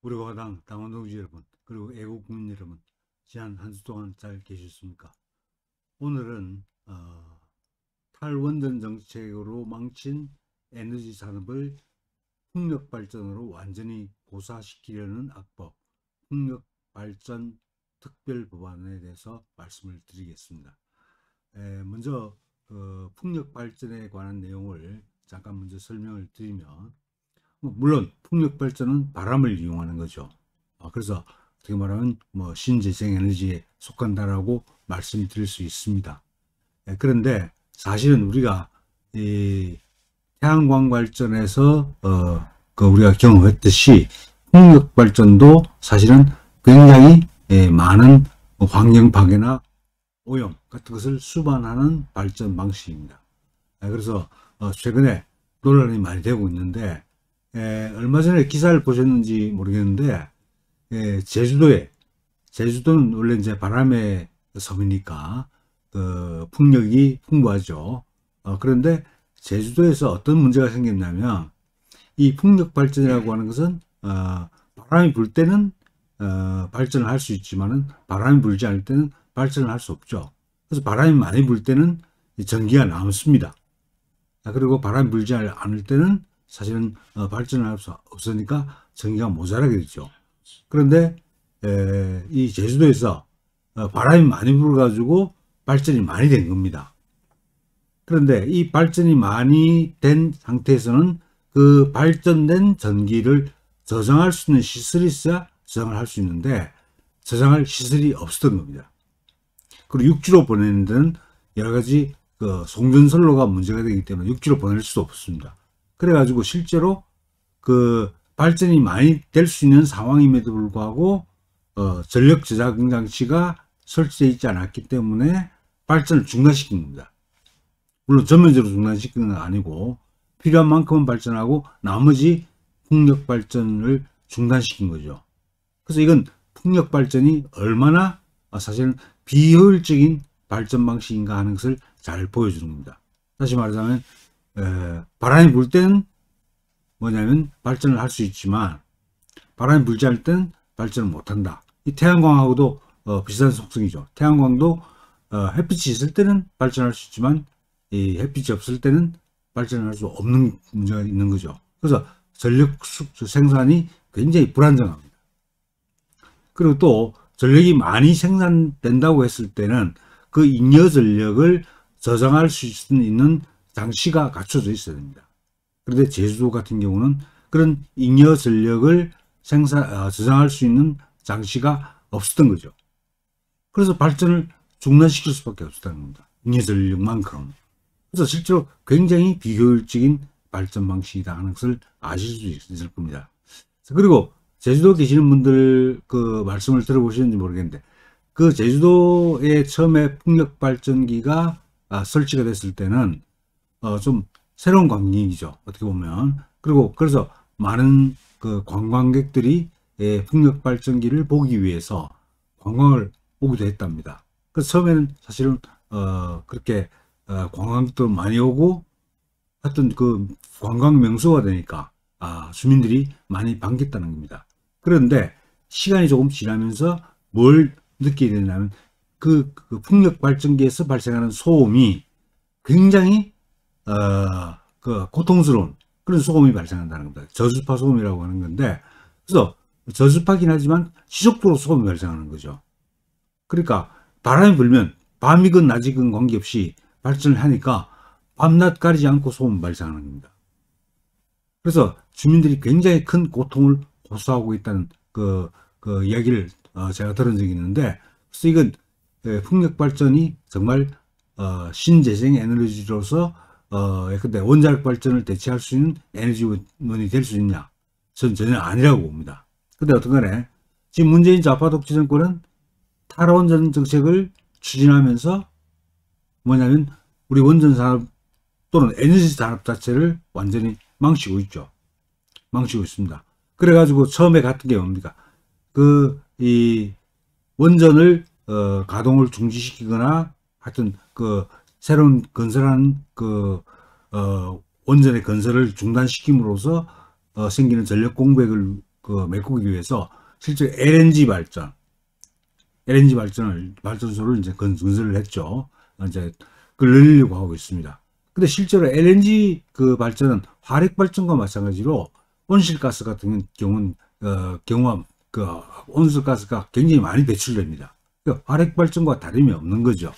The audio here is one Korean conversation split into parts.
우리 과당 당원 동지 여러분, 그리고 애국 국민 여러분, 지난 한 주 동안 잘 계셨습니까? 오늘은 탈원전 정책으로 망친 에너지 산업을 풍력 발전으로 완전히 고사시키려는 악법, 풍력 발전 특별 법안에 대해서 말씀을 드리겠습니다. 먼저 풍력 발전에 관한 내용을 잠깐 먼저 설명을 드리면, 물론 풍력 발전은 바람을 이용하는 거죠. 그래서 어떻게 말하면 신재생 에너지에 속한다라고 말씀드릴 수 있습니다. 그런데 사실은 우리가 이 태양광 발전에서 우리가 경험했듯이 풍력 발전도 사실은 굉장히 많은 환경 파괴나 오염 같은 것을 수반하는 발전 방식입니다. 그래서 최근에 논란이 많이 되고 있는데, 얼마 전에 기사를 보셨는지 모르겠는데, 제주도는 원래 이제 바람의 섬이니까 풍력이 풍부하죠. 그런데 제주도에서 어떤 문제가 생겼냐면, 이 풍력 발전이라고 하는 것은 바람이 불 때는 발전을 할 수 있지만은 바람이 불지 않을 때는 발전을 할 수 없죠. 그래서 바람이 많이 불 때는 전기가 남습니다. 그리고 바람이 불지 않을 때는 사실은 발전을 할 수 없으니까 전기가 모자라게 되죠. 그런데 이 제주도에서 바람이 많이 불어가지고 발전이 많이 된 겁니다. 그런데 이 발전이 많이 된 상태에서는 그 발전된 전기를 저장할 수 있는 시설이 있어야 저장을 할 수 있는데, 저장할 시설이 없었던 겁니다. 그리고 육지로 보내는 데는 여러 가지 송전선로가 문제가 되기 때문에 육지로 보낼 수도 없습니다. 그래가지고 실제로 그 발전이 많이 될 수 있는 상황임에도 불구하고 전력 저장 장치가 설치되어 있지 않았기 때문에 발전을 중단시킨 겁니다. 물론 전면적으로 중단시키는 건 아니고 필요한 만큼은 발전하고 나머지 풍력 발전을 중단시킨 거죠. 그래서 이건 풍력 발전이 얼마나 사실은 비효율적인 발전 방식인가 하는 것을 잘 보여주는 겁니다. 다시 말하자면 바람이 불 때는 뭐냐면 발전을 할 수 있지만 바람이 불지 않을 때는 발전을 못한다. 이 태양광하고도 비슷한 속성이죠. 태양광도 햇빛이 있을 때는 발전할 수 있지만 이 햇빛이 없을 때는 발전할 수 없는 문제가 있는 거죠. 그래서 전력 생산이 굉장히 불안정합니다. 그리고 또 전력이 많이 생산된다고 했을 때는 그 잉여 전력을 저장할 수 있는 장치가 갖춰져 있어야 됩니다. 그런데 제주도 같은 경우는 그런 잉여 전력을 저장할 수 있는 장치가 없었던 거죠. 그래서 발전을 중단시킬 수밖에 없었다는 겁니다. 잉여 전력만큼. 그래서 실제로 굉장히 비효율적인 발전 방식이다 하는 것을 아실 수 있을 겁니다. 그리고 제주도 계시는 분들 그 말씀을 들어보시는지 모르겠는데, 그 제주도에 처음에 풍력 발전기가 설치가 됐을 때는 좀 새로운 광경이죠, 어떻게 보면. 그리고 그래서 많은 그 관광객들이 풍력 발전기를 보기 위해서 관광을 오기도 했답니다. 그래서 처음에는 사실은 그렇게 관광객도 많이 오고 하여튼 그 관광 명소가 되니까 주민들이 많이 반겼다는 겁니다. 그런데 시간이 조금 지나면서 뭘 느끼게 되냐면 그 풍력 발전기에서 발생하는 소음이 굉장히 고통스러운 그런 소음이 발생한다는 겁니다. 저주파 소음이라고 하는 건데, 그래서 저주파긴 하지만 지속적으로 소음이 발생하는 거죠. 그러니까 바람이 불면 밤이건 낮이건 관계없이 발전을 하니까 밤낮 가리지 않고 소음이 발생하는 겁니다. 그래서 주민들이 굉장히 큰 고통을 호소하고 있다는 그 이야기를 제가 들은 적이 있는데, 그래서 이건 풍력 발전이 정말 신재생 에너지로서 근데 원자력 발전을 대체할 수 있는 에너지원이 될 수 있냐? 저는 전혀 아니라고 봅니다. 근데 어떤 간에 지금 문재인 좌파 독재 정권은 탈원전 정책을 추진하면서 뭐냐면 우리 원전 산업 또는 에너지 산업 자체를 완전히 망치고 있죠. 망치고 있습니다. 그래가지고 처음에 같은 게 뭡니까? 이 원전을 가동을 중지시키거나 하여튼 새로운 건설한 원전의 건설을 중단시킴으로써 생기는 전력 공백을 메꾸기 위해서 실제 발전소를 이제 건설을 했죠. 이제 그걸 늘리려고 하고 있습니다. 근데 실제로 LNG 그 발전은 화력 발전과 마찬가지로 온실가스 같은 경우는 온실가스가 굉장히 많이 배출됩니다. 그러니까 화력 발전과 다름이 없는 거죠.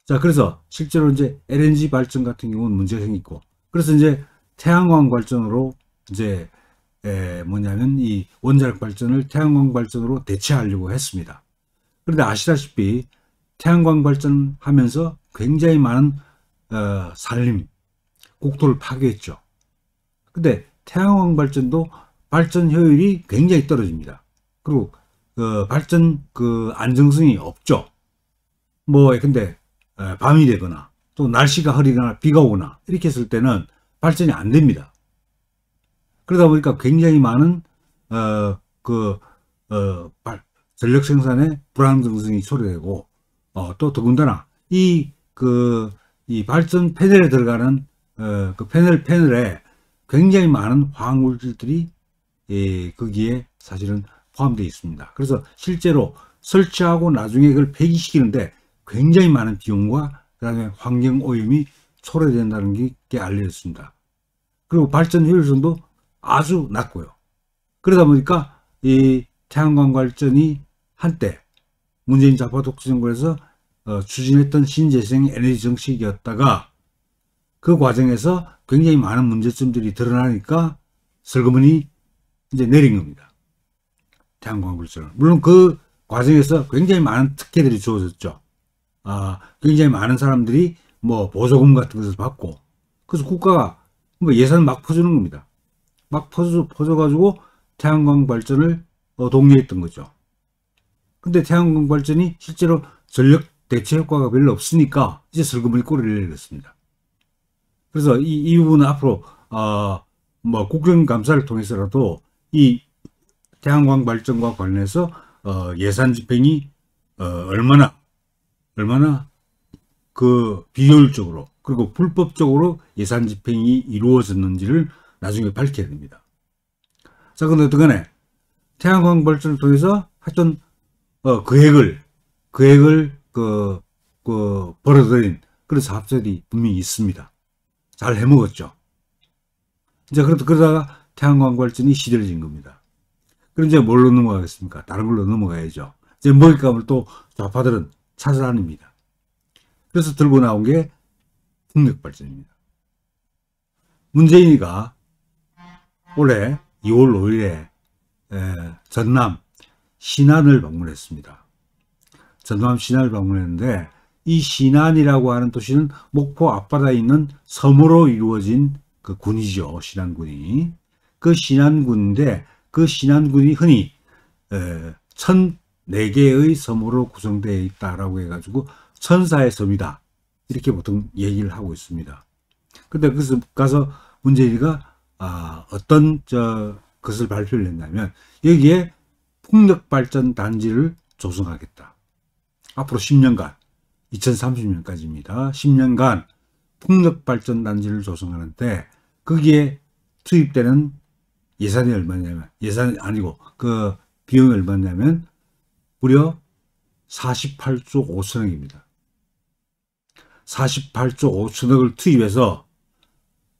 자, 그래서 실제로 이제 LNG 발전 같은 경우는 문제가 생기고, 그래서 이제 태양광 발전으로 이제 뭐냐면 이 원자력 발전을 태양광 발전으로 대체하려고 했습니다. 그런데 아시다시피 태양광 발전하면서 굉장히 많은 산림, 국토를 파괴했죠. 근데 태양광 발전도 발전 효율이 굉장히 떨어집니다. 그리고 발전 안정성이 없죠. 근데 밤이 되거나 또 날씨가 흐리거나 비가 오거나 이렇게 했을 때는 발전이 안 됩니다. 그러다 보니까 굉장히 많은 전력 생산에 불안정성이 초래되고, 또 더군다나 이 발전 패널에 들어가는 패널에 굉장히 많은 화학물질들이 거기에 사실은 포함되어 있습니다. 그래서 실제로 설치하고 나중에 그걸 폐기시키는데 굉장히 많은 비용과 그다음에 환경 오염이 초래된다는 게 알려졌습니다. 그리고 발전 효율성도 아주 낮고요. 그러다 보니까 이 태양광 발전이 한때 문재인 좌파 독재 정권에서 추진했던 신재생 에너지 정책이었다가 그 과정에서 굉장히 많은 문제점들이 드러나니까 슬그머니 이제 내린 겁니다. 태양광 발전을. 물론 그 과정에서 굉장히 많은 특혜들이 주어졌죠. 굉장히 많은 사람들이 보조금 같은 것을 받고, 그래서 국가가 예산을 막 퍼주는 겁니다. 막 퍼줘가지고 태양광 발전을 독려했던 거죠. 근데 태양광 발전이 실제로 전력 대체 효과가 별로 없으니까 이제 슬그머니 꼬리를 내렸습니다. 그래서 이 부분은 앞으로 국정감사를 통해서라도 이 태양광 발전과 관련해서 예산 집행이 얼마나 비효율적으로 그리고 불법적으로 예산 집행이 이루어졌는지를 나중에 밝혀야 됩니다. 자, 근데 어떡하네, 태양광 발전을 통해서 하여튼 계획을 벌어들인 그런 사업자들이 분명히 있습니다. 잘 해먹었죠. 이제 그러다가 태양광 발전이 시들어진 겁니다. 그럼 이제 뭘로 넘어가겠습니까? 다른 걸로 넘어가야죠. 이제 먹잇감을 또 좌파들은 찾아다닙니다. 그래서 들고 나온 게 풍력 발전입니다. 문재인이가 올해 2월 5일에 전남 신안을 방문했습니다. 전남 신안을 방문했는데, 이 신안이라고 하는 도시는 목포 앞바다에 있는 섬으로 이루어진 그 군이죠. 신안군이. 그 신안군인데, 그 신안군이 흔히 1004개의 섬으로 구성되어 있다라고 해가지고 천사의 섬이다, 이렇게 보통 얘기를 하고 있습니다. 근데 그래서 가서 문재인이가 어떤 것을 발표를 했냐면, 여기에 풍력발전 단지를 조성하겠다. 앞으로 10년간, 2030년까지입니다. 10년간 풍력발전 단지를 조성하는데, 거기에 투입되는 예산이 얼마냐면, 예산이 아니고 그 비용이 얼마냐면 무려 48조 5천억입니다. 48조 5천억을 투입해서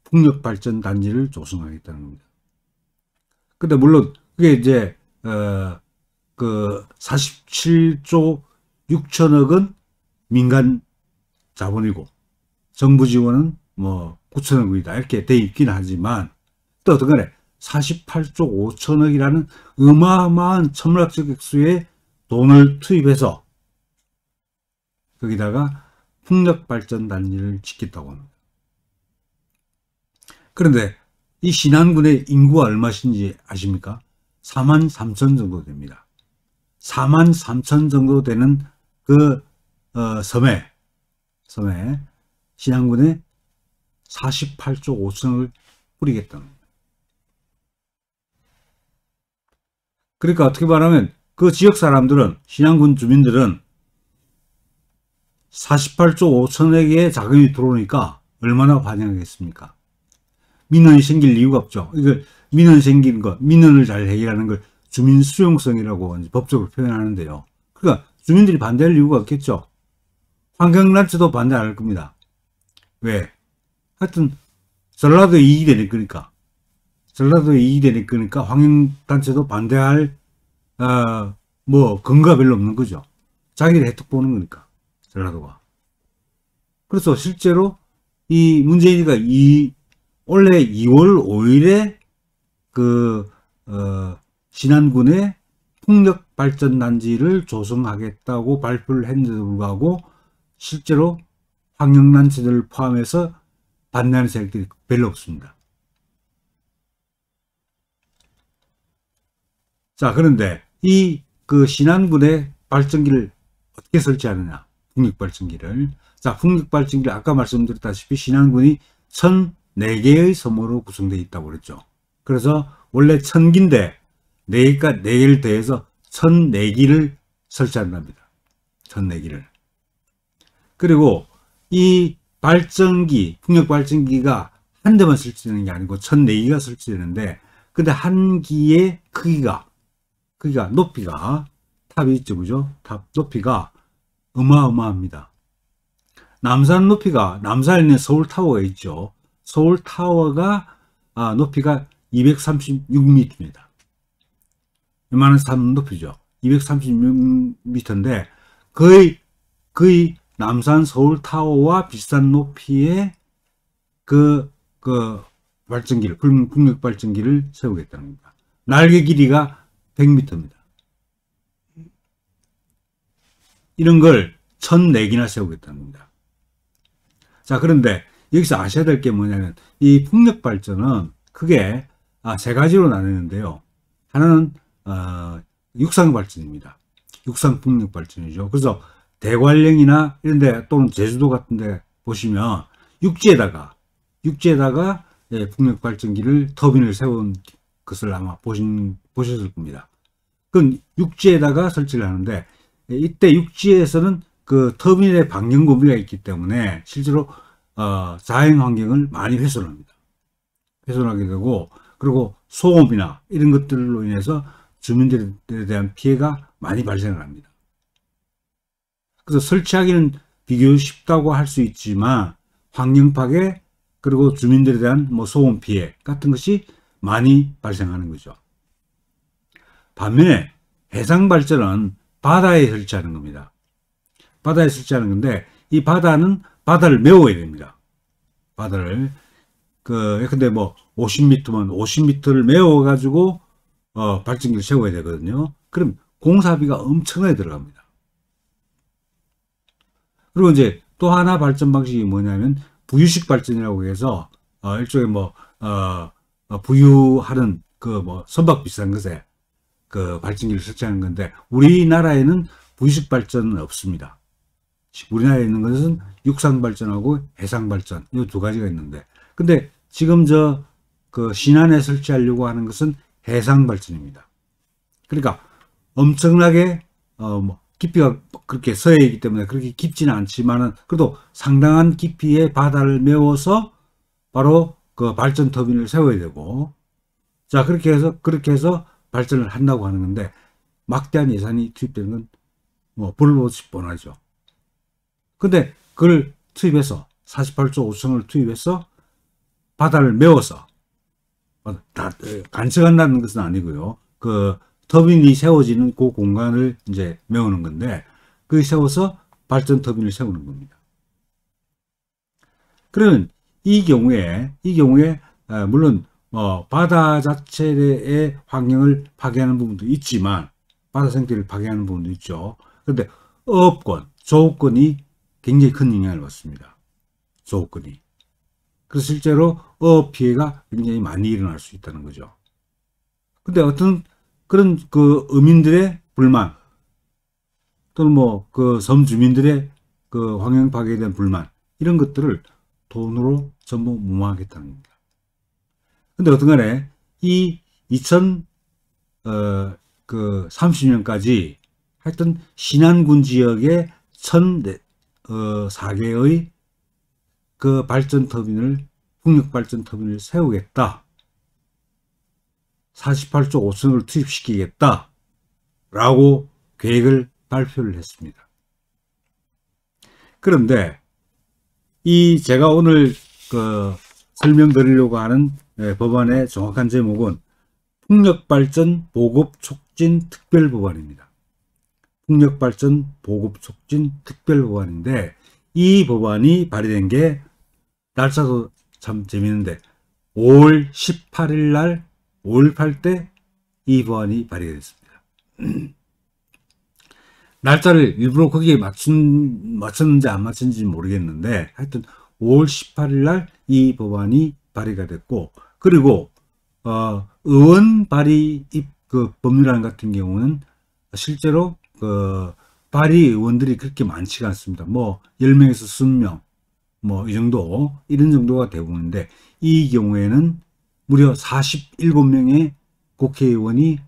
풍력발전 단지를 조성하겠다는 겁니다. 근데 물론 그게 이제 47조 6천억은 민간 자본이고 정부 지원은 9천억 원이다, 이렇게 돼 있긴 하지만, 또 어떤 간에 48조 5천억이라는 어마어마한 천문학적 액수의 돈을 투입해서 거기다가 풍력발전 단지를 짓겠다고 합니다. 그런데 이 신안군의 인구가 얼마신지 아십니까? 43,000 정도 됩니다. 43,000 정도 되는 그 섬에 신안군에 48조 5천억을 뿌리겠다는 겁니다. 그러니까 어떻게 말하면 그 지역 사람들은, 신안군 주민들은 48조 5천억의 자금이 들어오니까 얼마나 환영하겠습니까? 민원이 생길 이유가 없죠. 이걸 민원 생기는 것, 민원을 잘 해결하는 걸 주민 수용성이라고 이제 법적으로 표현하는데요. 그러니까 주민들이 반대할 이유가 없겠죠. 환경단체도 반대 안 할 겁니다. 왜? 하여튼 전라도에 이익이 되는 거니까. 전라도에 이익이 되는 거니까 환경단체도 반대할 뭐 근거가 별로 없는 거죠. 자기들 혜택 보는 거니까 전라도가. 그래서 실제로 이 문재인이가 올해 2월 5일에 신안군에 풍력발전단지를 조성하겠다고 발표를 했는데도 불구하고 실제로 환경단체들을 포함해서 반대하는 세력들이 별로 없습니다. 자, 그런데 신안군에 발전기를 어떻게 설치하느냐? 풍력발전기를. 자, 풍력발전기를 아까 말씀드렸다시피 신안군이 1004개의 섬으로 구성되어 있다고 그랬죠. 그래서 원래 1000기인데 4개를 더해서 1004기를 설치한답니다. 1004기를. 그리고 이 발전기, 풍력발전기가 한 대만 설치되는 게 아니고 1004기가 설치되는데, 근데 한 기의 크기가 높이가, 탑이 있죠, 그죠? 탑 높이가 어마어마합니다. 남산에 있는 서울타워가 있죠. 서울타워가 높이가 236m입니다. 이만한 산 높이죠. 236m인데 거의 남산 서울타워와 비슷한 높이의 발전기를, 풍력 발전기를 세우겠다는 겁니다. 날개 길이가 100m입니다. 이런 걸 1004기나 세우겠다는 겁니다. 자, 그런데 여기서 아셔야 될 게 뭐냐면 이 풍력 발전은 크게 세 가지로 나뉘는데요. 하나는 육상 발전입니다. 육상 풍력 발전이죠. 그래서 대관령이나 이런 데 또는 제주도 같은 데 보시면 육지에다가 풍력 발전기를 터빈을 세운 것을 아마 보셨을 겁니다. 그건 육지에다가 설치를 하는데, 이때 육지에서는 그 터빈의 반경 범위가 있기 때문에 실제로 자연 환경을 많이 훼손합니다. 훼손하게 되고, 그리고 소음이나 이런 것들로 인해서 주민들에 대한 피해가 많이 발생을 합니다. 그래서 설치하기는 비교적 쉽다고 할 수 있지만 환경 파괴, 그리고 주민들에 대한 소음 피해 같은 것이 많이 발생하는 거죠. 반면에 해상 발전은 바다에 설치하는 겁니다. 바다에 설치하는 건데, 이 바다를 메워야 됩니다. 바다를 근데 50m면 50m를 메워 가지고 발전기를 세워야 되거든요. 그럼 공사비가 엄청나게 들어갑니다. 그리고 이제 또 하나 발전 방식이 뭐냐면 부유식 발전이라고 해서 일종의 부유하는 선박 비싼 것에 발전기를 설치하는 건데, 우리나라에는 부유식 발전은 없습니다. 우리나라에 있는 것은 육상 발전하고 해상 발전, 이 두 가지가 있는데, 근데 지금 신안에 설치하려고 하는 것은 해상 발전입니다. 그러니까 엄청나게 깊이가 그렇게 서해 있기 때문에 그렇게 깊지는 않지만은 그래도 상당한 깊이의 바다를 메워서 바로 그 발전 터빈을 세워야 되고, 자, 그렇게 해서 발전을 한다고 하는 건데, 막대한 예산이 투입되는 건 볼보듯이 뻔하죠. 근데 그걸 투입해서 48조 5천을 투입해서 바다를 메워서 다 간척한다는 것은 아니고요. 터빈이 세워지는 그 공간을 이제 메우는 건데, 그 세워서 발전 터빈을 세우는 겁니다. 그러면 이 경우에 물론 바다 자체의 환경을 파괴하는 부분도 있지만, 바다 생태를 파괴하는 부분도 있죠. 그런데 조업권이 굉장히 큰 영향을 받습니다. 조업권이. 그래서 실제로 피해가 굉장히 많이 일어날 수 있다는 거죠. 근데 어떤 그런 어민들의 불만, 또는 섬 주민들의 환경 파괴에 대한 불만, 이런 것들을 돈으로 전부 무마하겠다는 겁니다. 근데 어떤 간에 이 2030년까지 하여튼 신안군 지역에 1004개의 발전 터빈을 풍력발전 터빈을 세우겠다. 48조 5천억을 투입시키겠다. 라고 계획을 발표를 했습니다. 그런데 이 제가 오늘 설명드리려고 하는 법안의 정확한 제목은 풍력발전 보급 촉진 특별법안입니다. 풍력발전 보급 촉진 특별법안인데 이 법안이 발의된 게 날짜도 참 재밌는데 5월 18일 날 5월 8때 이 법안이 발의가 됐습니다. 날짜를 일부러 거기에 맞췄는지 안 맞췄는지 모르겠는데 하여튼 5월 18일 날 이 법안이 발의가 됐고, 그리고 의원 발의 법률안 같은 경우는 실제로 발의 의원들이 그렇게 많지가 않습니다. 뭐 10명에서 20명 뭐 이 정도, 이런 정도가 대부분인데 이 경우에는 무려 47명의 국회의원이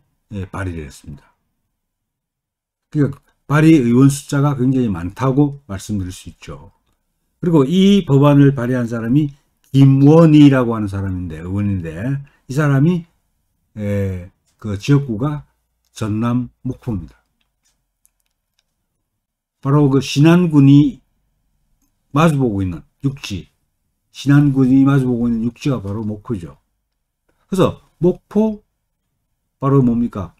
발의를 했습니다. 그러니까 발의 의원 숫자가 굉장히 많다고 말씀드릴 수 있죠. 그리고 이 법안을 발의한 사람이 김원희라고 하는 사람인데, 의원인데, 이 사람이 그 지역구가 전남 목포입니다. 바로 그 신안군이 마주보고 있는 육지, 신안군이 마주보고 있는 육지가 바로 목포죠. 그래서 목포 바로 뭡니까?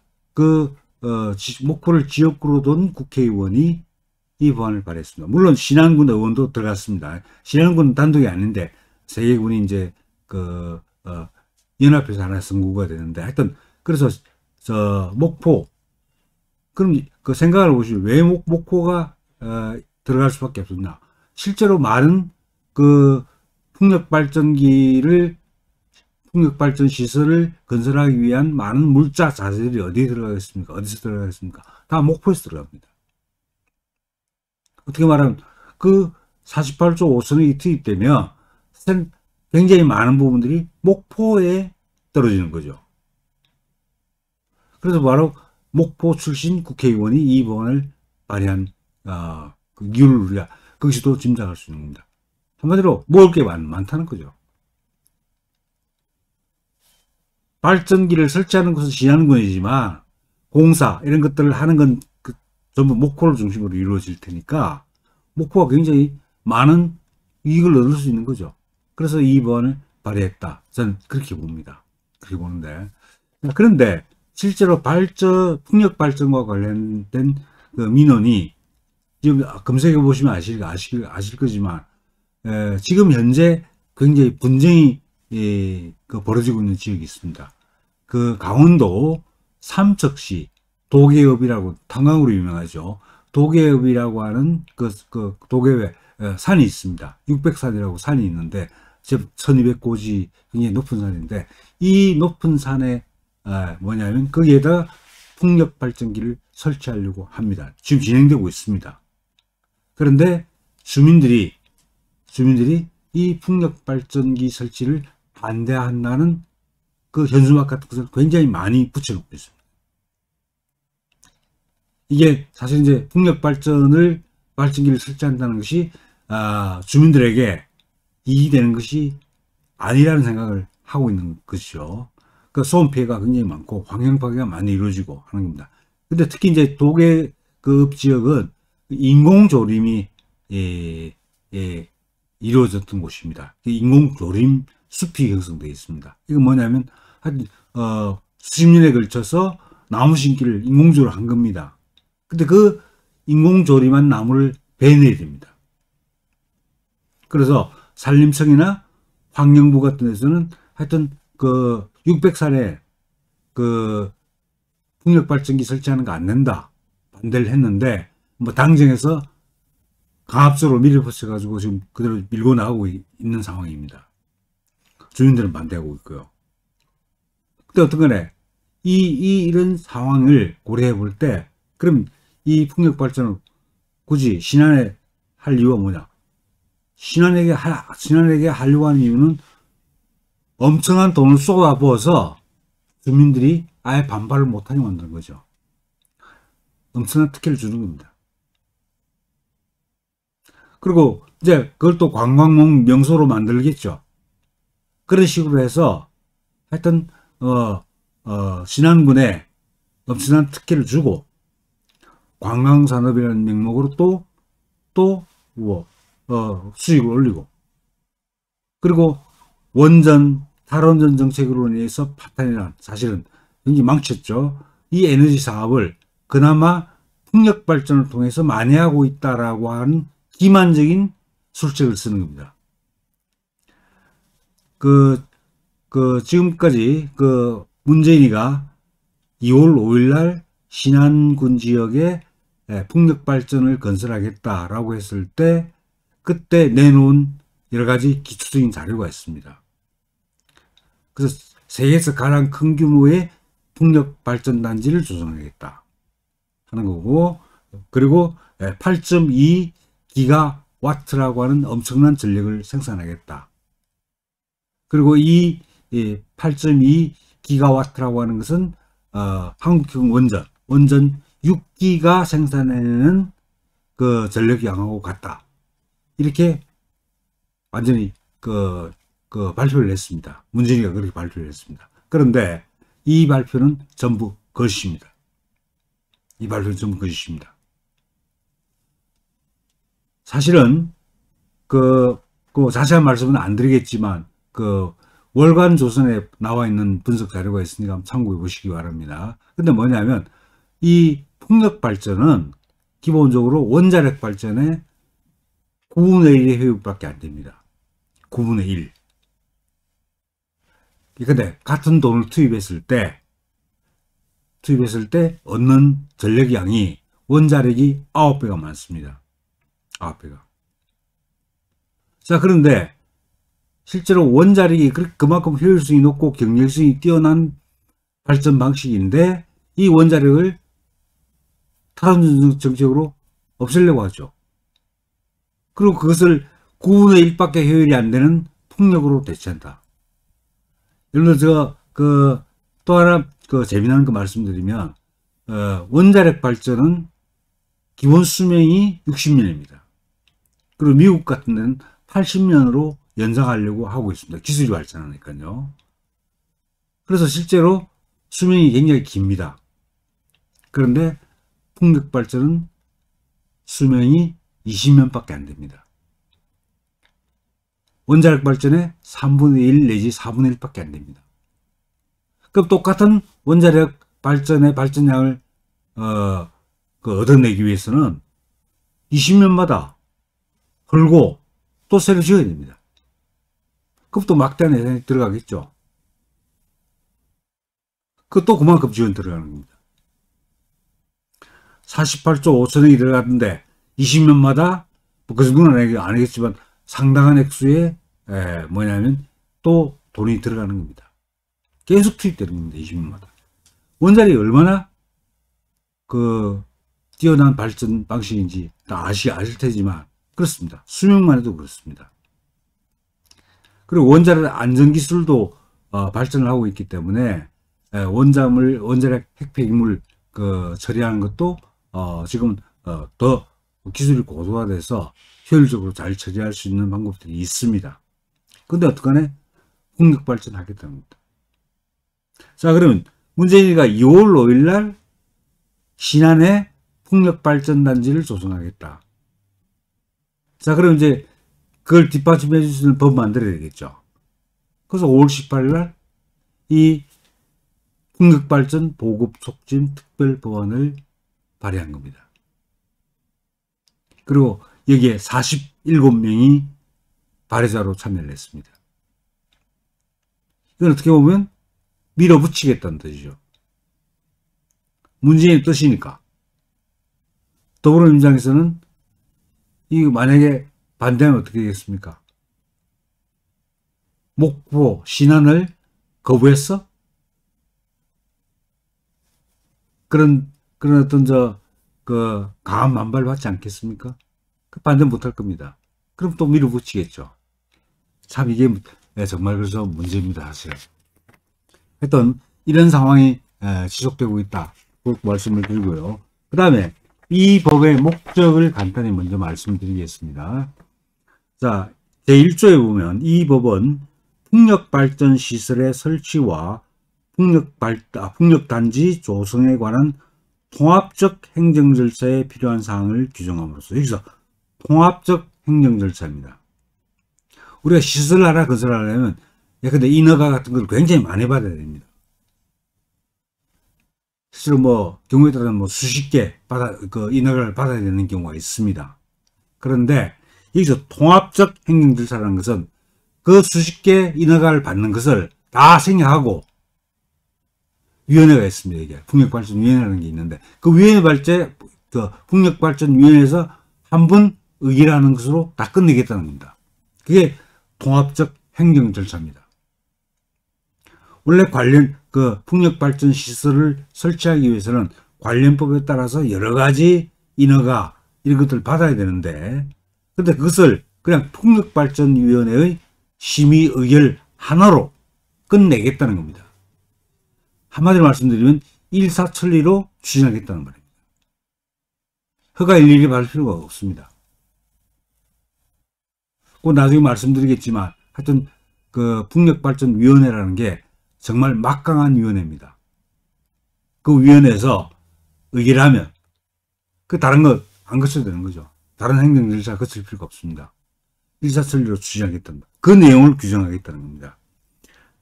목포를 지역구로 둔 국회의원이 이 법안을 발의했습니다. 물론 신안군 의원도 들어갔습니다. 신안군은 단독이 아닌데 세 개군이 이제 연합해서 하나 선구가 되는데, 하여튼 그래서 목포, 그럼 그 생각을 보시면 왜 목포가 들어갈 수밖에 없었나? 실제로 많은 풍력발전 시설을 건설하기 위한 많은 물자 자재들이 어디에 들어가겠습니까? 어디서 들어가겠습니까? 다 목포에서 들어갑니다. 어떻게 말하면 48조 5천억이 투입되면 굉장히 많은 부분들이 목포에 떨어지는 거죠. 그래서 바로 목포 출신 국회의원이 이 법안을 발의한 그 이유를 우리가 거기서도 짐작할 수 있는 겁니다. 한마디로 먹을 게 많다는 거죠. 발전기를 설치하는 것은 신안군이지만 공사 이런 것들을 하는 건 전부 목포를 중심으로 이루어질 테니까 목포가 굉장히 많은 이익을 얻을 수 있는 거죠. 그래서 이 법안을 발의했다. 저는 그렇게 봅니다. 그렇게 보는데, 그런데 실제로 풍력 발전과 관련된 그 민원이 지금 검색해 보시면 아실 거지만 지금 현재 굉장히 분쟁이 벌어지고 있는 지역이 있습니다. 그 강원도 삼척시 도계읍이라고, 탄광으로 유명하죠. 도계읍이라고 하는 도계읍에 산이 있습니다. 600산이라고 산이 있는데 1200고지 굉장히 높은 산인데, 이 높은 산에 뭐냐면 거기에다 풍력 발전기를 설치하려고 합니다. 지금 진행되고 있습니다. 그런데 주민들이 이 풍력 발전기 설치를 반대한다는 그 현수막 같은 것을 굉장히 많이 붙여놓고 있습니다. 이게 사실 이제 풍력 발전기를 설치한다는 것이 주민들에게 이익이 되는 것이 아니라는 생각을 하고 있는 것이죠. 그 소음 피해가 굉장히 많고 환경 파괴가 많이 이루어지고 하는 겁니다. 근데 특히 이제 도계급 지역은 인공조림이 이루어졌던 곳입니다. 인공조림 숲이 형성되어 있습니다. 이건 뭐냐면 수십 년에 걸쳐서 나무 심기를 인공적으로 한 겁니다. 근데 그 인공조림한 나무를 베내야 됩니다. 그래서 산림청이나 환경부 같은 데서는 하여튼 600산에 풍력발전기 설치하는 거 안 된다, 반대를 했는데, 뭐 당정에서 강압적으로 밀어붙여가지고 지금 그대로 밀고 나가고 있는 상황입니다. 주민들은 반대하고 있고요. 근데 어떤거네, 이런 상황을 고려해 볼 때, 그럼 이 풍력발전을 굳이 신안에 할 이유가 뭐냐? 신안에게 하려고 하는 이유는 엄청난 돈을 쏟아부어서 주민들이 아예 반발을 못하게 만드는 거죠. 엄청난 특혜를 주는 겁니다. 그리고 이제 그걸 또 관광 명소로 만들겠죠. 그런 식으로 해서 하여튼 신안군에 엄청난 특혜를 주고 관광산업이라는 명목으로 또 수익을 올리고, 그리고 탈원전 정책으로 인해서 파탄이란 사실은 굉장히 망쳤죠. 이 에너지 사업을 그나마 풍력 발전을 통해서 만회하고 있다라고 하는 기만적인 술책을 쓰는 겁니다. 지금까지 문재인이가 2월 5일 날 신안군 지역에 풍력 발전을 건설하겠다라고 했을 때 그때 내놓은 여러 가지 기초적인 자료가 있습니다. 그래서 세계에서 가장 큰 규모의 풍력 발전 단지를 조성하겠다 하는 거고, 그리고 8.2 기가와트라고 하는 엄청난 전력을 생산하겠다. 그리고 이 8.2 기가와트라고 하는 것은 한국형 원전 6기가 생산해내는 그 전력 양하고 같다. 이렇게 완전히 발표를 했습니다. 문재인이가 그렇게 발표를 했습니다. 그런데 이 발표는 전부 거짓입니다. 이 발표는 전부 거짓입니다. 사실은 자세한 말씀은 안 드리겠지만 월간 조선에 나와 있는 분석 자료가 있으니까 한번 참고해 보시기 바랍니다. 근데 뭐냐면 이 풍력 발전은 기본적으로 원자력 발전의 9분의 1의 효율밖에 안 됩니다. 9분의 1. 근데 같은 돈을 투입했을 때 얻는 전력량이 원자력이 9배가 많습니다. 9배가. 자, 그런데 실제로 원자력이 그만큼 효율성이 높고 경쟁성이 뛰어난 발전 방식인데 이 원자력을 탈원전 정책으로 없애려고 하죠. 그리고 그것을 9분의 1밖에 효율이 안 되는 풍력으로 대체한다. 예를 들어 제가 또 하나 재미난 거 말씀드리면 원자력 발전은 기본 수명이 60년입니다. 그리고 미국 같은 데는 80년으로 연장하려고 하고 있습니다. 기술이 발전하니까요. 그래서 실제로 수명이 굉장히 깁니다. 그런데 풍력 발전은 수명이 20년밖에 안 됩니다. 원자력 발전의 3분의 1 내지 4분의 1밖에 안 됩니다. 그럼 똑같은 원자력 발전의 발전량을 얻어내기 위해서는 20년마다 헐고 또 새로 지어야 됩니다. 그럼 또 막대한 예산이 들어가겠죠. 그것도 그만큼 지원 들어가는 겁니다. 48조 5천억이 들어갔는데 20년마다 그 정도는 아니겠지만 상당한 액수의 또 돈이 들어가는 겁니다. 계속 투입되는 겁니다. 20년마다. 원자력이 얼마나 뛰어난 발전 방식인지 다 아실 테지만 그렇습니다. 수명만 해도 그렇습니다. 그리고 원자력 안전기술도 발전을 하고 있기 때문에 원자력 핵폐기물 처리하는 것도 지금 더 기술이 고도화돼서 효율적으로 잘 처리할 수 있는 방법들이 있습니다. 근데 어떡하네? 풍력 발전하겠다는 겁니다. 자, 그러면 문재인이가 2월 5일 날 신안에 풍력 발전 단지를 조성하겠다. 자, 그럼 이제 그걸 뒷받침해 줄 수 있는 법 만들어야 되겠죠. 그래서 5월 18일 날 이 풍력 발전 보급 촉진 특별 법안을 발의한 겁니다. 그리고 여기에 47명이 발의자로 참여를 했습니다. 이건 어떻게 보면 밀어붙이겠다는 뜻이죠. 문재인의 뜻이니까. 더불어민주당에서는 이거 만약에 반대하면 어떻게 되겠습니까? 목포 신안을 거부했어? 그런 어떤 강한 반발 받지 않겠습니까? 반대 못할 겁니다. 그럼 또 밀어붙이겠죠. 참 이게 정말 그래서 문제입니다, 사실. 하여튼 이런 상황이 지속되고 있다. 그 말씀을 드리고요. 그 다음에 이 법의 목적을 간단히 먼저 말씀드리겠습니다. 자, 제1조에 보면 이 법은 풍력발전 시설의 설치와 풍력단지 조성에 관한 통합적 행정 절차에 필요한 사항을 규정함으로써, 여기서 통합적 행정 절차입니다. 우리가 시설 하나 건설하려면 예컨대 인허가 같은 걸 굉장히 많이 받아야 됩니다. 실제로 뭐 경우에 따라서 뭐 수십 개 인허가를 받아야 되는 경우가 있습니다. 그런데 여기서 통합적 행정 절차라는 것은 그 수십 개 인허가를 받는 것을 다 생략하고 위원회가 있습니다. 이게 풍력발전위원회라는 게 있는데 그 풍력발전위원회에서 한 분 의결하는 것으로 다 끝내겠다는 겁니다. 그게 통합적 행정 절차입니다. 원래 관련 풍력발전 시설을 설치하기 위해서는 관련법에 따라서 여러 가지 인허가 이런 것들을 받아야 되는데, 근데 그것을 그냥 풍력발전위원회의 심의 의결 하나로 끝내겠다는 겁니다. 한마디로 말씀드리면 일사천리로 추진하겠다는 말입니다. 허가 일일이 받을 필요가 없습니다. 꼭 나중에 말씀드리겠지만 하여튼 그 풍력발전위원회라는 게 정말 막강한 위원회입니다. 그 위원회에서 의결을 하면 그 다른 것 안 거쳐도 되는 거죠. 다른 행정 절차 거칠 필요가 없습니다. 일사천리로 추진하겠다는 그 내용을 규정하겠다는 겁니다.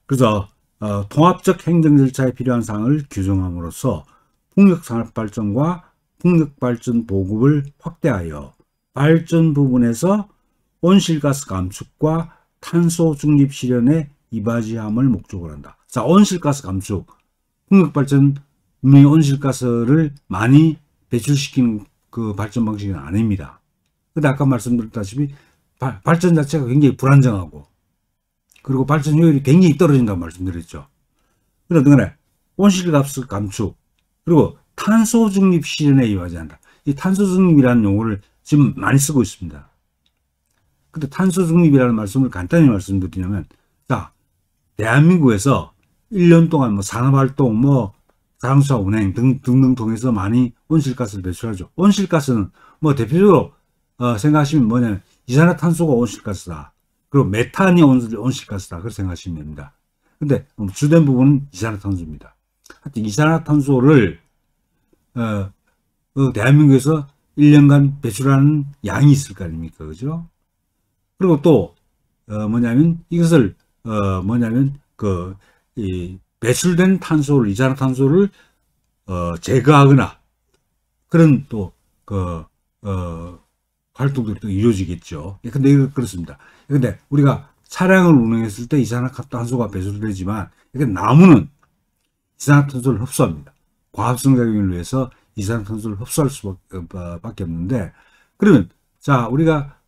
그래서 통합적 행정 절차에 필요한 사항을 규정함으로써 풍력산업발전과 풍력발전 보급을 확대하여 발전 부분에서 온실가스 감축과 탄소 중립 실현에 이바지함을 목적으로 한다. 자, 온실가스 감축. 풍력발전 분명히 온실가스를 많이 배출시키는 그 발전 방식은 아닙니다. 근데 아까 말씀드렸다시피 발전 자체가 굉장히 불안정하고 그리고 발전 효율이 굉장히 떨어진다고 말씀드렸죠. 그러든간에 온실가스 감축 그리고 탄소 중립 실현에 이바지한다. 이 탄소 중립이라는 용어를 지금 많이 쓰고 있습니다. 근데 탄소 중립이라는 말씀을 간단히 말씀드리냐면, 자, 대한민국에서 1년 동안 뭐 산업활동, 뭐 자동차 운행 등등 통해서 많이 온실가스를 배출하죠. 온실가스는 뭐 대표적으로 생각하시면 뭐냐면 이산화탄소가 온실가스다. 그리고 메탄이 온실가스다. 그렇게 생각하시면 됩니다. 근데 주된 부분은 이산화탄소입니다. 하여튼 이산화탄소를 대한민국에서 1년간 배출하는 양이 있을 거 아닙니까? 그죠? 그리고 또 뭐냐면 이것을 이 배출된 탄소를 이산화탄소를 제거하거나 그런 또 활동들이 또 이루어지겠죠. 근데 이거 그렇습니다. 근데 우리가 차량을 운행했을 때 이산화탄소가 배출되지만 나무는 이산화탄소를 흡수합니다. 과합성 작용을 위해서 이산화탄소를 흡수할 수밖에 없는데, 그러면 자 우리가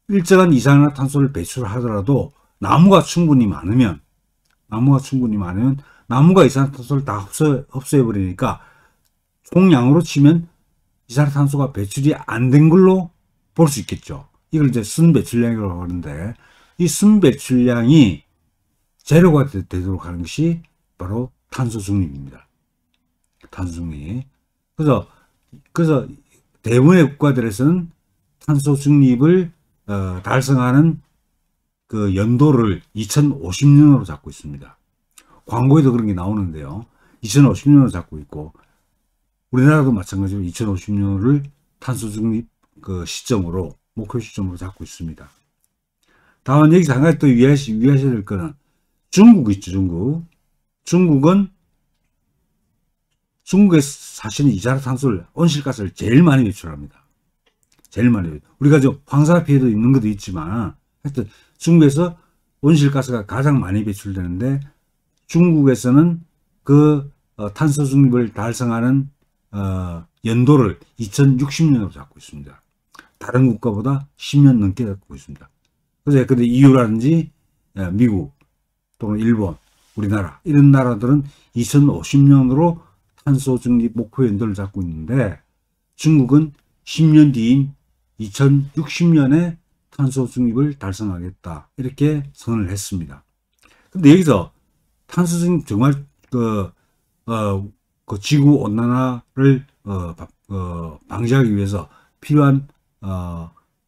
일정한 이산화탄소를 배출하더라도 나무가 충분히 많으면 나무가 이산화탄소를 다 흡수해 버리니까 총량으로 치면 이산화탄소가 배출이 안 된 걸로 볼 수 있겠죠. 이걸 이제 순배출량이라고 하는데, 이 순배출량이 제로가 되도록 하는 것이 바로 탄소 중립입니다. 탄소 중립. 그래서 대부분의 국가들에서는 탄소 중립을 달성하는 그 연도를 2050년으로 잡고 있습니다. 광고에도 그런 게 나오는데요. 2050년으로 잡고 있고, 우리나라도 마찬가지로 2050년을 탄소 중립 그 시점으로, 목표 시점으로 잡고 있습니다. 다만 여기서 한 가지 또 유의하셔야 될 거는 중국 있죠, 중국. 중국에 사실은 이산화탄소를, 온실가스를 제일 많이 배출합니다. 제일 많이. 우리가 저 황사 피해도 있는 것도 있지만, 하여튼 중국에서 온실가스가 가장 많이 배출되는데, 중국에서는 그 탄소 중립을 달성하는 연도를 2060년으로 잡고 있습니다. 다른 국가보다 10년 넘게 잡고 있습니다. 그래서 근데 EU라든지 미국 또는 일본, 우리나라 이런 나라들은 2050년으로 탄소 중립 목표 연도를 잡고 있는데, 중국은 10년 뒤인 2060년에 탄소 중립을 달성하겠다 이렇게 선언을 했습니다. 근데 여기서 탄소 중립 정말 그 지구 온난화를 방지하기 위해서 필요한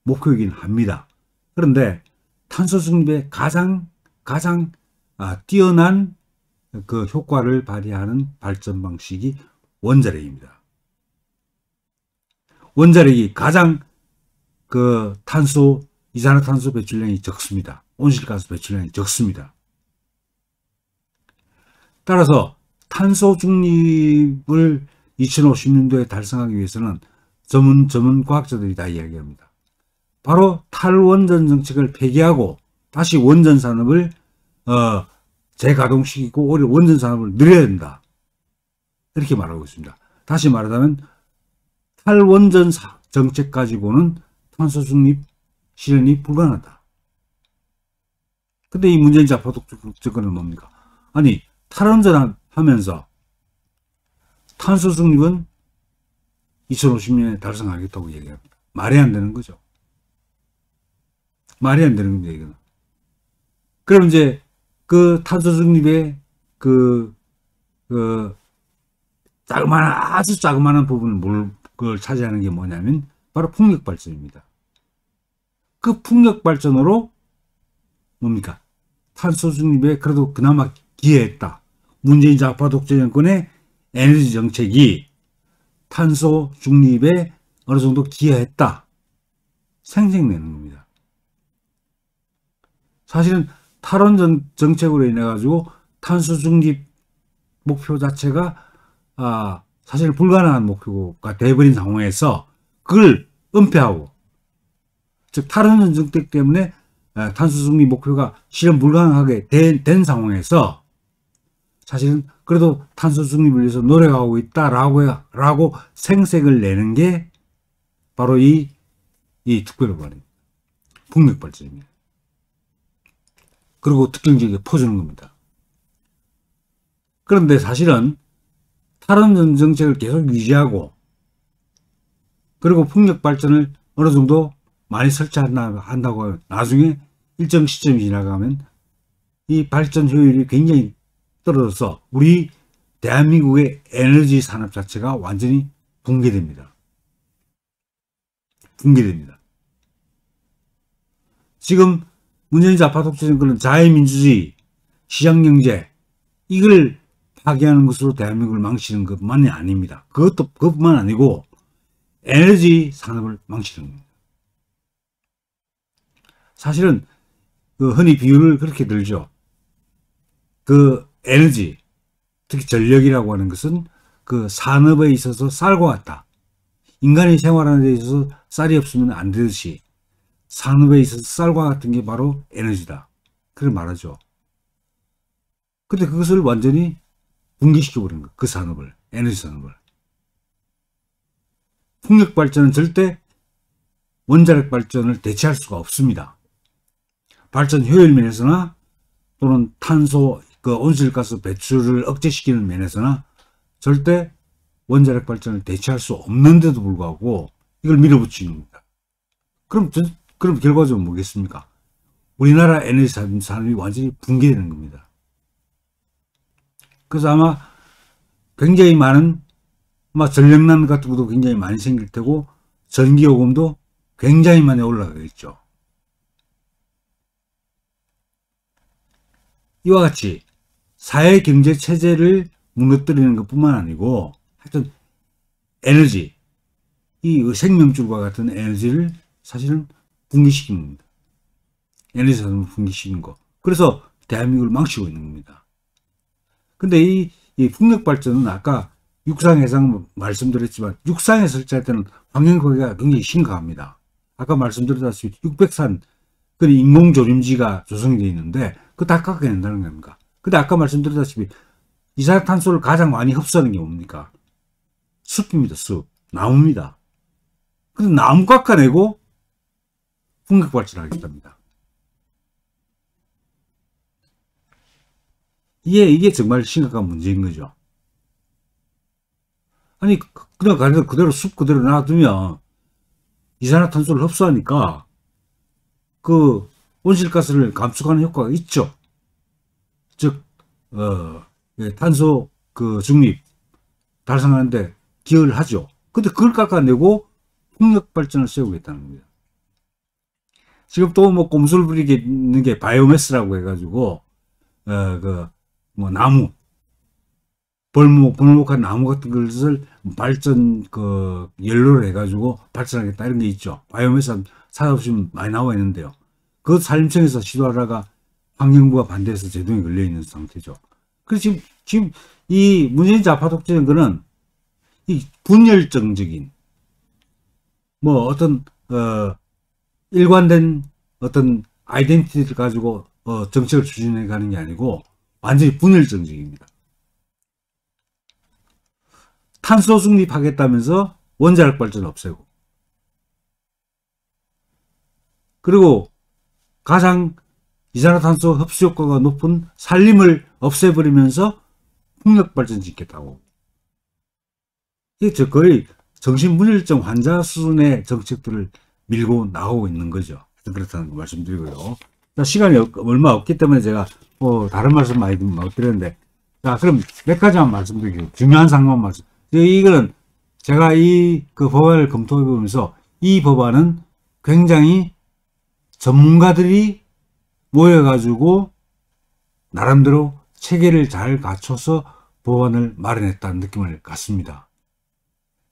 목표이긴 합니다. 그런데 탄소 중립의 가장 가장 뛰어난 그 효과를 발휘하는 발전 방식이 원자력입니다. 원자력이 가장 그 이산화탄소 배출량이 적습니다. 온실가스 배출량이 적습니다. 따라서 탄소 중립을 2050년도에 달성하기 위해서는 전문 과학자들이 다 이야기합니다. 바로 탈원전 정책을 폐기하고 다시 원전 산업을 재가동시키고 오히려 원전 산업을 늘려야 된다. 이렇게 말하고 있습니다. 다시 말하자면 탈원전 정책 가지고는 탄소 중립 실현이 불가능하다. 근데 이 문재인 좌파 정권은 뭡니까? 아니, 탈원전 하면서 탄소 중립은 2050년에 달성하겠다고 얘기합니다. 말이 안 되는 거죠. 말이 안 되는 겁니다, 이거는. 그럼 이제 그 탄소 중립의 아주 자그마한 부분을 그걸 차지하는 게 뭐냐면 바로 풍력 발전입니다. 그 풍력 발전으로 뭡니까? 탄소 중립에 그래도 그나마 기여했다. 문재인 좌파 독재 정권의 에너지 정책이 탄소 중립에 어느 정도 기여했다. 생색내는 겁니다. 사실은 탈원전 정책으로 인해 가지고 탄소 중립 목표 자체가 사실 불가능한 목표가 돼버린 상황에서 그걸 은폐하고, 즉 탈원전 정책 때문에 탄소 중립 목표가 실현 불가능하게 된 상황에서 사실은 그래도 탄소 중립을 위해서 노력하고 있다라고 생색을 내는 게 바로 이 특별법안입니다. 풍력 발전입니다. 그리고 특징적이게 퍼주는 겁니다. 그런데 사실은 탈원전 정책을 계속 유지하고 그리고 풍력 발전을 어느 정도 많이 설치한다고 하면 나중에 일정 시점이 지나가면 이 발전 효율이 굉장히 떨어져서 우리 대한민국의 에너지 산업 자체가 완전히 붕괴됩니다. 지금 문재인 좌파 독재 정권은 자유민주주의, 시장경제 이걸 파괴하는 것으로 대한민국을 망치는 것만이 아닙니다. 그것뿐만 아니고 에너지 산업을 망치는 겁니다. 사실은 흔히 비유를 그렇게 들죠. 에너지, 특히 전력이라고 하는 것은 그 산업에 있어서 쌀과 같다. 인간이 생활하는 데 있어서 쌀이 없으면 안 되듯이 산업에 있어서 쌀과 같은 게 바로 에너지다. 그렇게 말하죠. 근데 그것을 완전히 붕괴시켜버린 거예요. 그 산업을, 에너지 산업을. 풍력 발전은 절대 원자력 발전을 대체할 수가 없습니다. 발전 효율 면에서나 또는 탄소, 온실가스 배출을 억제시키는 면에서나 절대 원자력 발전을 대체할 수 없는데도 불구하고 이걸 밀어붙이는 겁니다. 그럼 결과적으로 뭐겠습니까? 우리나라 에너지 산업이 완전히 붕괴되는 겁니다. 그래서 아마 굉장히 많은 전력난 같은 것도 굉장히 많이 생길 테고 전기요금도 굉장히 많이 올라가겠죠. 이와 같이 사회 경제 체제를 무너뜨리는 것뿐만 아니고 하여튼 에너지, 이 생명줄과 같은 에너지를 사실은 붕괴시키는 겁니다. 에너지 산업을 붕괴시키는 거. 그래서 대한민국을 망치고 있는 겁니다. 근데 이 풍력 발전은 아까 육상, 해상 말씀드렸지만 육상에 설치할 때는 환경 파괴가 굉장히 심각합니다. 아까 말씀드렸다시피 600산 그 인공조림지가 조성이 되어 있는데 그거 다 깎아낸다는 겁니다. 근데 아까 말씀드렸다시피 이산화탄소를 가장 많이 흡수하는 게 뭡니까? 숲입니다. 숲. 나무입니다. 근데 나무 깎아내고 풍력 발전을 하겠답니다. 이게 정말 심각한 문제인 거죠. 아니, 그냥 그대로 숲 그대로 놔두면 이산화탄소를 흡수하니까 그 온실가스를 감축하는 효과가 있죠. 즉, 탄소 중립 달성하는데 기여를 하죠. 근데 그걸 깎아내고 풍력 발전을 세우겠다는 겁니다. 지금 또 뭐 꼼수를 부리는 게 바이오매스라고 해가지고, 뭐 나무, 벌목한 나무 같은 것을 발전, 연료를 해가지고 발전하겠다 이런 게 있죠. 바이오매스 찾아보시면 많이 나와 있는데요. 그 산림청에서 시도하다가 환경부가 반대해서 제동에 걸려 있는 상태죠. 그래서 지금 이 문재인 좌파 독재는 거는 이 분열정적인, 뭐 어떤, 일관된 어떤 아이덴티티를 가지고 정책을 추진해 가는 게 아니고 완전히 분열정적입니다. 탄소 중립하겠다면서 원자력 발전 없애고, 그리고 가장 이산화탄소 흡수 효과가 높은 산림을 없애버리면서 풍력 발전 짓겠다고. 이게 거의 정신분열증 환자 수준의 정책들을 밀고 나오고 있는 거죠. 그렇다는 거 말씀드리고요. 자, 시간이 얼마 없기 때문에 제가 다른 말씀 많이 못 드렸는데, 자, 그럼 몇 가지만 말씀드릴게요. 중요한 상황만 말씀. 이거는 제가 그 법안을 검토해 보면서 이 법안은 굉장히 전문가들이 모여가지고 나름대로 체계를 잘 갖춰서 법안을 마련했다는 느낌을 갖습니다.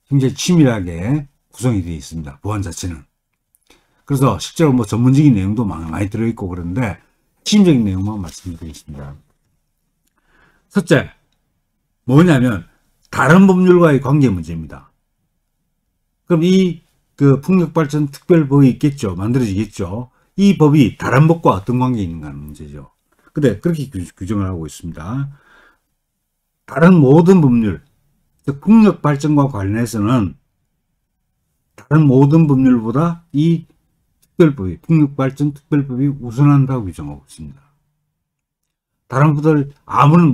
굉장히 치밀하게 구성이 되어 있습니다. 법안 자체는. 그래서 실제로 뭐 전문적인 내용도 많이 들어있고 그런데 핵심적인 내용만 말씀드리겠습니다. 첫째, 뭐냐면 다른 법률과의 관계 문제입니다. 그럼 그 풍력발전 특별법이 있겠죠. 만들어지겠죠. 이 법이 다른 법과 어떤 관계가 있는가 하는 문제죠. 근데 그렇게 규정을 하고 있습니다. 다른 모든 법률, 풍력발전과 관련해서는 다른 모든 법률보다 이 특별법이, 풍력발전 특별법이 우선한다고 규정하고 있습니다. 다른 법들 아무런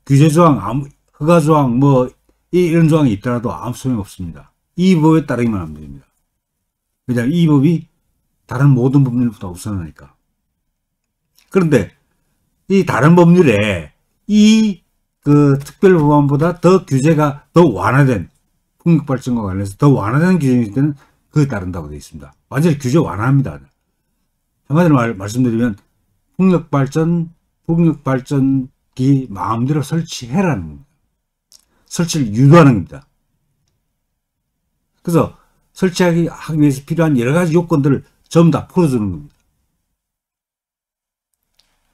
규제조항, 허가조항, 이런 조항이 있더라도 아무 소용 없습니다. 이 법에 따르기만 하면 됩니다. 왜냐하면 이 법이 다른 모든 법률보다 우선하니까. 그런데 이 다른 법률에 그 특별법안보다 더 규제가 더 완화된, 풍력발전과 관련해서 더 완화된 규정이 있을 때는 그에 따른다고 되어 있습니다. 완전히 규제 완화합니다. 한마디로 말씀드리면 풍력발전기 마음대로 설치해라는 겁니다. 설치를 유도하는 겁니다. 그래서 설치하기 위해서 필요한 여러 가지 요건들을 전부 다 풀어주는 겁니다.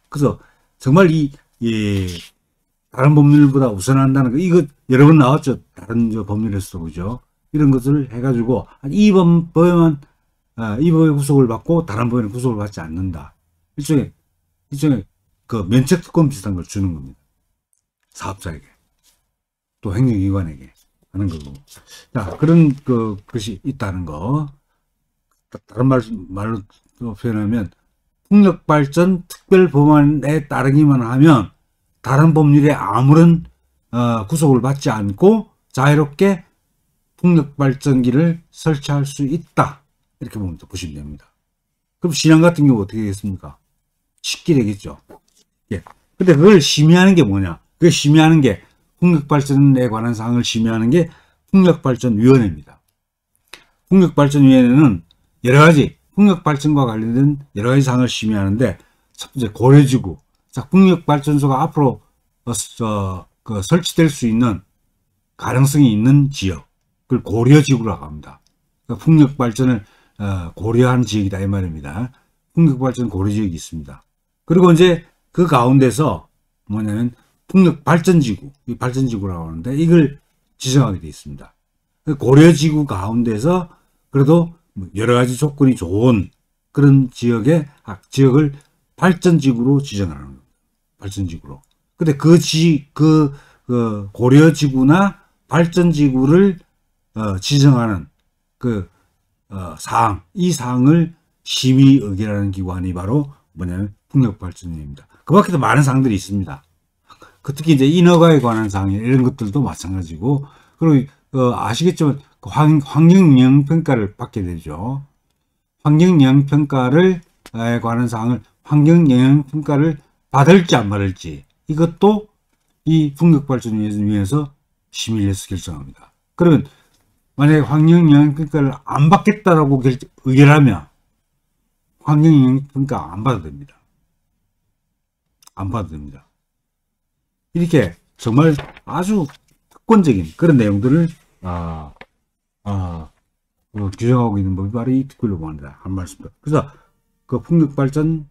그래서 정말 다른 법률보다 우선한다는 거, 이거 여러 번 나왔죠. 다른 법률에서도, 그죠? 이런 것을 해가지고, 이 법의 구속을 받고 다른 법에는 구속을 받지 않는다. 일종의 그 면책특권 비슷한 걸 주는 겁니다. 사업자에게. 또 행정기관에게 하는 거고. 자, 그런 것이 있다는 거. 다른 말로 표현하면, 풍력발전 특별법안에 따르기만 하면 다른 법률에 아무런 구속을 받지 않고 자유롭게 풍력발전기를 설치할 수 있다. 이렇게 보시면 됩니다. 그럼 신안 같은 경우 어떻게 되겠습니까? 쉽게 되겠죠. 예. 근데 그걸 심의하는 게 뭐냐? 그 심의하는 게, 풍력발전에 관한 사항을 심의하는 게 풍력발전위원회입니다. 풍력발전위원회는 여러 가지 풍력발전과 관련된 여러 가지 사항을 심의하는데, 첫 번째 고려지구. 자, 풍력발전소가 앞으로 설치될 수 있는 가능성이 있는 지역, 그걸 고려지구라고 합니다. 그러니까 풍력발전을 고려한 지역이다 이 말입니다. 풍력발전 고려지역이 있습니다. 그리고 이제 그 가운데서 뭐냐면 풍력발전지구, 이 발전지구라고 하는데 이걸 지정하게 되어 있습니다. 고려지구 가운데서 그래도 여러 가지 조건이 좋은 그런 지역을 발전지구로 지정하는 겁니다. 발전지구로. 근데 그 고려지구나 발전지구를 지정하는 사항, 이 사항을 심의의결하는 기관이 바로 뭐냐면 풍력발전위원회입니다. 그 밖에도 많은 사항들이 있습니다. 특히 이제 인허가에 관한 사항, 이런 것들도 마찬가지고, 그리고 아시겠지만 환경영향평가를 받게 되죠. 환경영향평가에 관한 사항을, 환경영향평가를 받을지 안 받을지, 이것도 이 풍력발전위원회에서 심의를 해서 결정합니다. 그러면 만약에 환경영향평가를 안 받겠다라고 의결하면 환경영향평가 안 받아도 됩니다. 안 받아도 됩니다. 이렇게 정말 아주 특권적인 그런 내용들을 규정하고 있는 법이 바로 이 특별법안이다 한 말씀도. 그래서 그 풍력발전에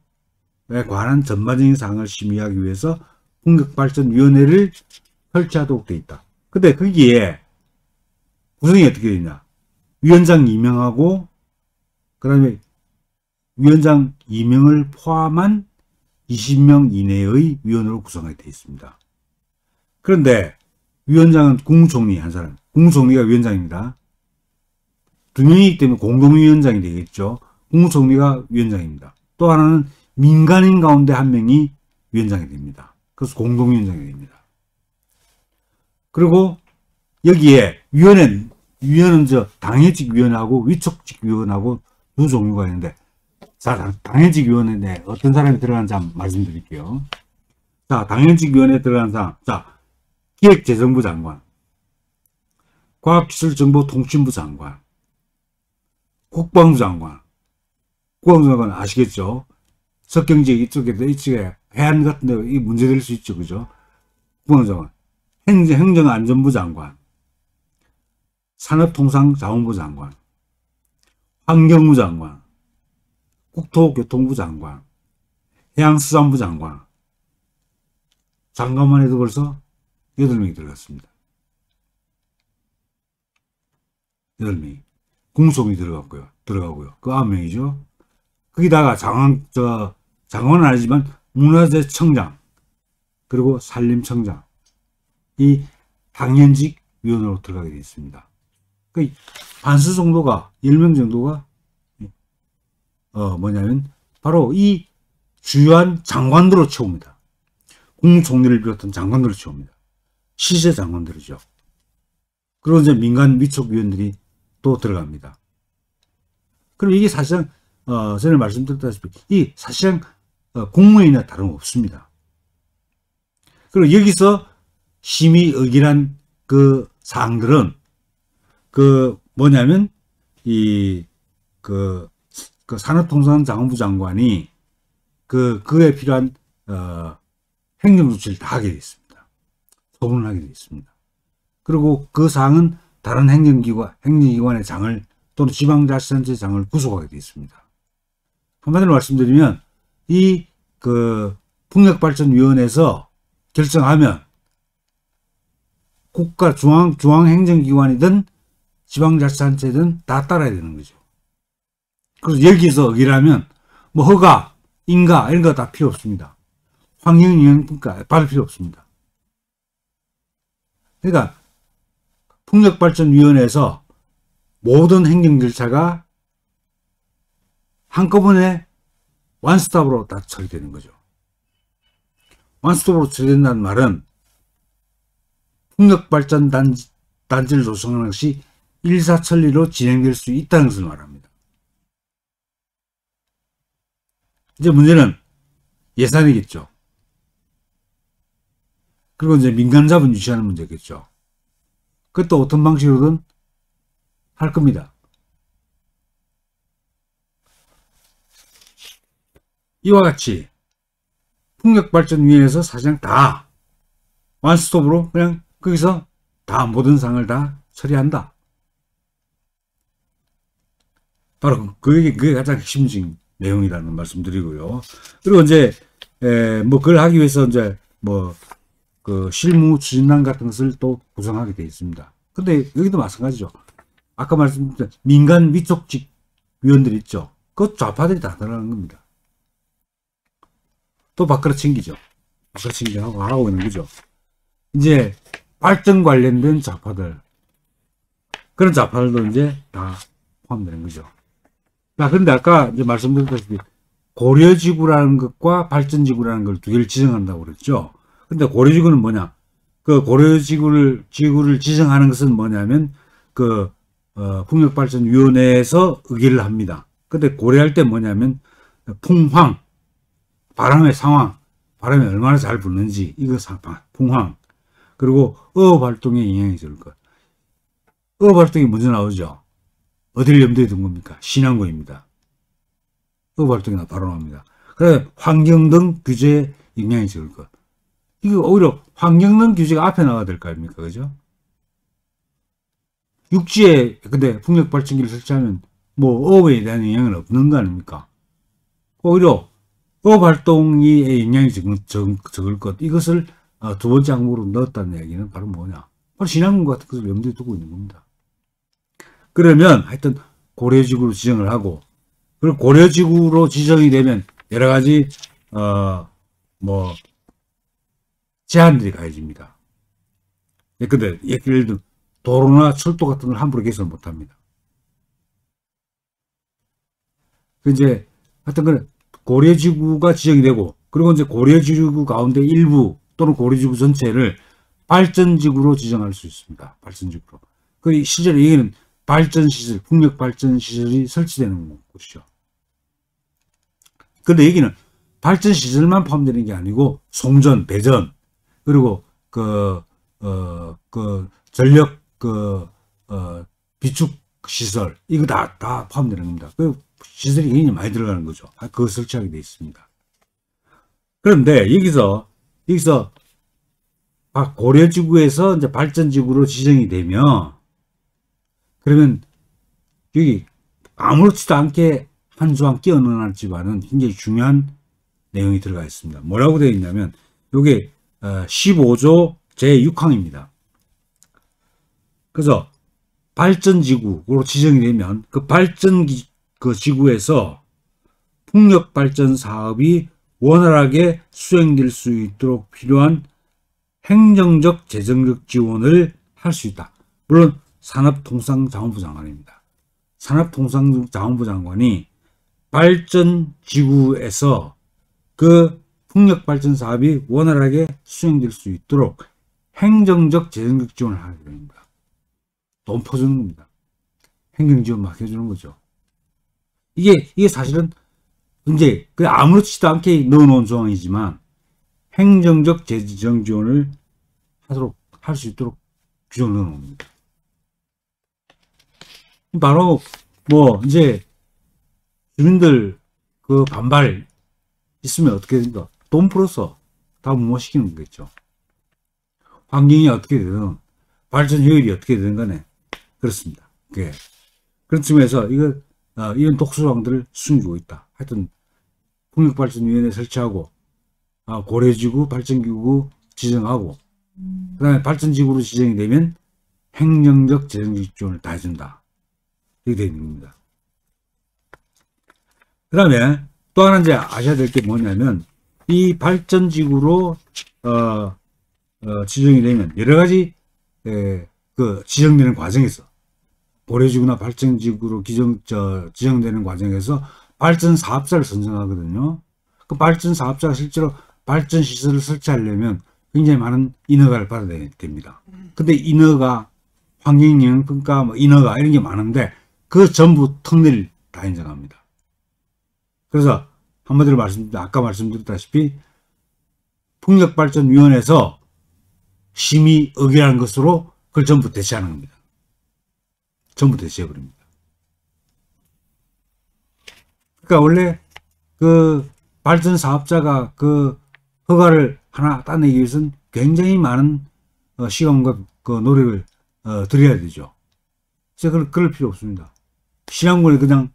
관한 전반적인 사항을 심의하기 위해서 풍력발전위원회를 설치하도록 되어 있다. 근데 거기에 구성이 어떻게 되냐? 위원장 2명하고 그 다음에 위원장 2명을 포함한 20명 이내의 위원으로 구성하게 되어 있습니다. 그런데 위원장은 국무총리 한 사람, 국무총리가 위원장입니다. 두 명이기 때문에 공동위원장이 되겠죠. 국무총리가 위원장입니다. 또 하나는 민간인 가운데 한 명이 위원장이 됩니다. 그래서 공동위원장이 됩니다. 그리고 여기에 위원은 당회직 위원하고 위촉직 위원하고 두 종류가 있는데, 자, 당회직 위원회에 어떤 사람이 들어가는지 한번 말씀드릴게요. 자, 당회직 위원회에 들어가는 사람, 자, 기획재정부 장관, 과학기술정보통신부 장관, 국방부 장관, 국방부 장관 아시겠죠? 석경지역 이쪽에 해안 같은 데 이 문제될 수 있죠, 그죠? 국방부 장관, 행정안전부 장관, 산업통상자원부 장관, 환경부 장관, 국토교통부 장관, 해양수산부 장관, 장관만 해도 벌써 8명이 들어갔습니다. 8명이. 국무총리 들어가고요. 그 9명이죠. 거기다가 장관은 아니지만 문화재청장, 그리고 산림청장, 이 당연직 위원으로 들어가게 되어 있습니다. 그 반수 정도가, 10명 정도가, 뭐냐면, 바로 이 주요한 장관들로 채웁니다. 국무총리를 비롯한 장관들로 채웁니다. 시세 장관들이죠. 그리고 이제 민간 위촉위원들이 또 들어갑니다. 그럼 이게 사실상, 전에 말씀드렸다시피, 이 사실상, 국무회의나 다름없습니다. 그리고 여기서 심의 의결한 그 사항들은, 뭐냐면, 산업통상자원부 장관이, 그에 필요한, 행정조치를 다 하게 되어 있습니다. 소분을 하게 되어 있습니다. 그리고 그 사항은 다른 행정기관의 장을 또는 지방자치단체 장을 구속하게 되어 있습니다. 한마디로 말씀드리면 이 풍력발전위원회에서 결정하면 국가 중앙행정기관이든 지방자치단체든 다 따라야 되는 거죠. 그래서 여기서 의결하면 뭐 허가, 인가 이런 거 다 필요 없습니다. 환경영향평가 받을 필요 없습니다. 그러니까 풍력발전위원회에서 모든 행정 절차가 한꺼번에 원스톱으로 다 처리되는 거죠. 원스톱으로 처리된다는 말은 풍력발전단지를 조성하는 것이 일사천리로 진행될 수 있다는 것을 말합니다. 이제 문제는 예산이겠죠. 그리고 이제 민간 자본 유치하는 문제겠죠. 그것도 어떤 방식으로든 할 겁니다. 이와 같이 풍력발전위원회에서 사실상 다 원스톱으로 그냥 거기서 다 모든 사항을 다 처리한다. 바로 그게 가장 핵심적인 내용이라는 말씀드리고요. 그리고 이제 뭐 그걸 하기 위해서 이제 뭐 실무 추진단 같은 것을 또 구성하게 되어 있습니다. 근데 여기도 마찬가지죠. 아까 말씀드린 민간 위촉직 위원들 있죠. 그 좌파들이 다 들어가는 겁니다. 또 밖으로 챙기죠. 밖으로 챙기고 하고 있는 거죠. 이제 발전 관련된 좌파들, 그런 좌파들도 이제 다 포함되는 거죠. 자, 그런데 아까 이제 말씀드렸다시피 고려지구라는 것과 발전지구라는 걸 두 개를 지정한다고 그랬죠. 근데 고려지구는 뭐냐? 그 고려지구를 지정하는 것은 뭐냐면 풍력발전위원회에서 의결을 합니다. 근데 고려할 때 뭐냐면 풍황, 바람의 상황, 바람이 얼마나 잘 부는지 이거 풍황, 그리고 어업활동에 영향이 줄 것. 어업활동이 먼저 나오죠. 어디를 염두에 둔 겁니까? 신안군입니다. 활동이 바로 나옵니다. 그래 환경 등 규제에 영향이 적을 것. 이거 오히려 환경 등 규제가 앞에 나와야 될 거 아닙니까? 그죠? 육지에 근데 풍력 발전기를 설치하면 뭐 어업에 대한 영향은 없는 거 아닙니까? 오히려 어업 활동에 영향이 적을 것. 이것을 두 번째 항목으로 넣었다는 이야기는 바로 뭐냐? 바로 신안군 같은 것을 염두에 두고 있는 겁니다. 그러면 하여튼 고려지구로 지정을 하고, 그리고 고려지구로 지정이 되면 여러 가지 뭐 제한들이 가해집니다. 근데 예를 들어 도로나 철도 같은 걸 함부로 개설 못합니다. 이제 하여튼 그 고려지구가 지정이 되고, 그리고 이제 고려지구 가운데 일부 또는 고려지구 전체를 발전지구로 지정할 수 있습니다. 발전지구로. 그 실제로 여기는 발전시설, 풍력 발전시설이 설치되는 곳이죠. 근데 여기는 발전시설만 포함되는 게 아니고 송전, 배전, 그리고 전력 비축 시설, 이거 다 포함되는 겁니다. 그 시설이 굉장히 많이 들어가는 거죠. 그거 설치하게 되어 있습니다. 그런데 여기서 고려지구에서 이제 발전지구로 지정이 되면, 그러면 여기 아무렇지도 않게 한 조항 끼워 넣어놨지만은 굉장히 중요한 내용이 들어가 있습니다. 뭐라고 되어 있냐면, 이게 15조 제6항입니다. 그래서 발전지구로 지정이 되면 그 지구에서 풍력발전 사업이 원활하게 수행될 수 있도록 필요한 행정적, 재정적 지원을 할 수 있다. 물론 산업통상자원부 장관입니다. 산업통상자원부 장관이 발전지구에서 그 풍력발전 사업이 원활하게 수행될 수 있도록 행정적, 재정적 지원을 하게 됩니다. 돈 퍼주는 겁니다. 행정지원 막 해주는 거죠. 이게 사실은 이제 아무렇지도 않게 넣어놓은 조항이지만 행정적, 재정 지원을 할 수 있도록 규정을 넣어놓습니다. 바로 이제 주민들 그 반발 있으면 어떻게 된다? 돈 풀어서 다 무마시키는 거겠죠. 환경이 어떻게 되든 발전 효율이 어떻게 되든 간에 그렇습니다. 그런 측면에서 이런 독소조항들을 숨기고 있다. 하여튼 풍력발전위원회 설치하고 고려지구 발전기구 지정하고, 그 다음에 발전지구로 지정이 되면 행정적, 재정적 지원을 다 해준다. 이렇게 되어 있는 겁니다. 그 다음에 또 하나 이제 아셔야 될 게 뭐냐면, 이 발전지구로 지정이 되면 여러 가지 지정되는 과정에서, 고려지구나 발전지구로 지정되는 과정에서 발전 사업자를 선정하거든요. 그 발전 사업자가 실제로 발전 시설을 설치하려면 굉장히 많은 인허가를 받아야 됩니다. 근데 인허가, 환경영향평가, 인허가 이런 게 많은데 그 전부 턱내를 다 인정합니다. 그래서 한마디로 아까 말씀드렸다시피 풍력발전위원회에서 심의 의결한 것으로 그걸 전부 대체하는 겁니다. 전부 대체해버립니다. 그러니까 원래 그 발전 사업자가 그 허가를 하나 따내기 위해서는 굉장히 많은 시간과 노력을 들여야 되죠. 그래서 그럴 필요 없습니다. 신안군이 그냥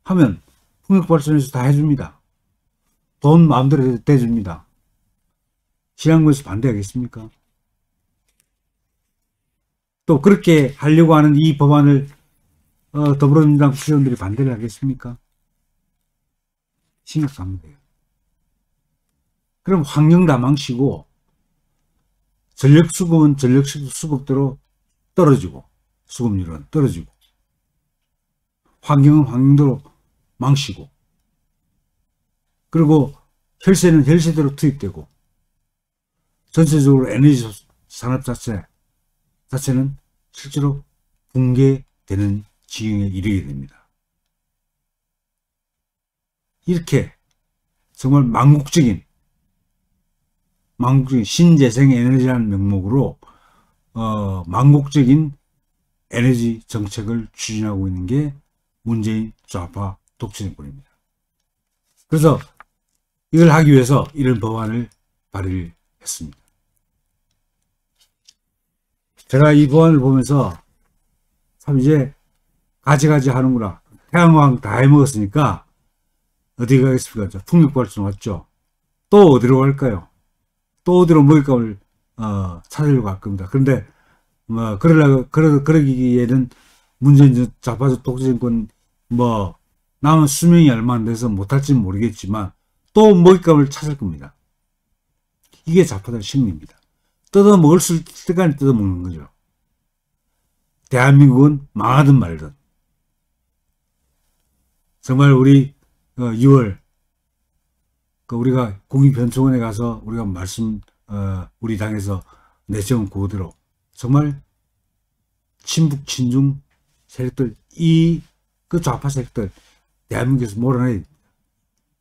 하면 풍력발전에서 다 해줍니다. 돈 마음대로 대줍니다. 신안군에서 반대하겠습니까? 또 그렇게 하려고 하는 이 법안을 더불어민주당 국회의원들이 반대를 하겠습니까? 심각합니다. 그럼 환경 다 망치고 전력수급은 전력수급대로 떨어지고 수급률은 떨어지고 환경은 환경대로 망치고, 그리고 혈세는 혈세대로 투입되고 전체적으로 에너지 산업 자체는 실제로 붕괴되는 지경에 이르게 됩니다. 이렇게 정말 망국적인 신재생 에너지라는 명목으로 망국적인 에너지 정책을 추진하고 있는 게 문재인 좌파 독재 정권입니다. 그래서 이걸 하기 위해서 이런 법안을 발의를 했습니다. 제가 이 법안을 보면서 참 이제 가지가지 하는구나. 태양광 다 해먹었으니까 어디 가겠습니까? 풍력발전 왔죠. 또 어디로 갈까요? 또 어디로 먹잇감을 찾으려고 할 겁니다. 그런데 뭐 그러기에는 문재인 좌파 독재 정권 뭐 남은 수명이 얼마 안 돼서 못할지는 모르겠지만 또 먹잇감을 찾을 겁니다. 이게 좌파들 심리입니다. 뜯어먹을 수 있을 때까지 뜯어먹는 거죠. 대한민국은 망하든 말든. 정말 우리 6월 우리가 국립현충원에 가서 우리가 우리 당에서 내세운 구호대로 정말 친북 친중 세력들 그 좌파 세력들 대한민국에서 몰아내야 됩니다.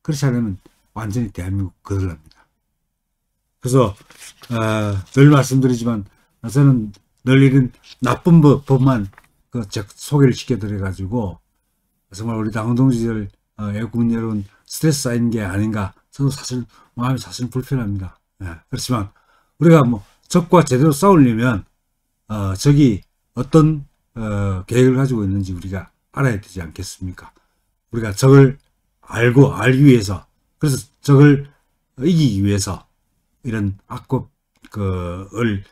그렇지 않으면 완전히 대한민국 거들납니다. 그래서 늘 말씀드리지만 저는 늘 이런 나쁜 법만 소개를 시켜드려 가지고 정말 우리 당원 동지들 애국민 여러분 스트레스 쌓이는 게 아닌가. 저도 사실 마음이 사실 불편합니다. 그렇지만 우리가 뭐 적과 제대로 싸우려면 적이 어떤 계획을 가지고 있는지 우리가 알아야 되지 않겠습니까? 우리가 적을 알기 위해서, 그래서 적을 이기기 위해서 이런 악법을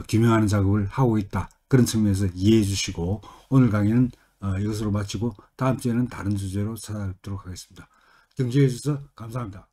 규명하는 작업을 하고 있다. 그런 측면에서 이해해 주시고 오늘 강의는 이것으로 마치고 다음 주에는 다른 주제로 찾아뵙도록 하겠습니다. 경청해 주셔서 감사합니다.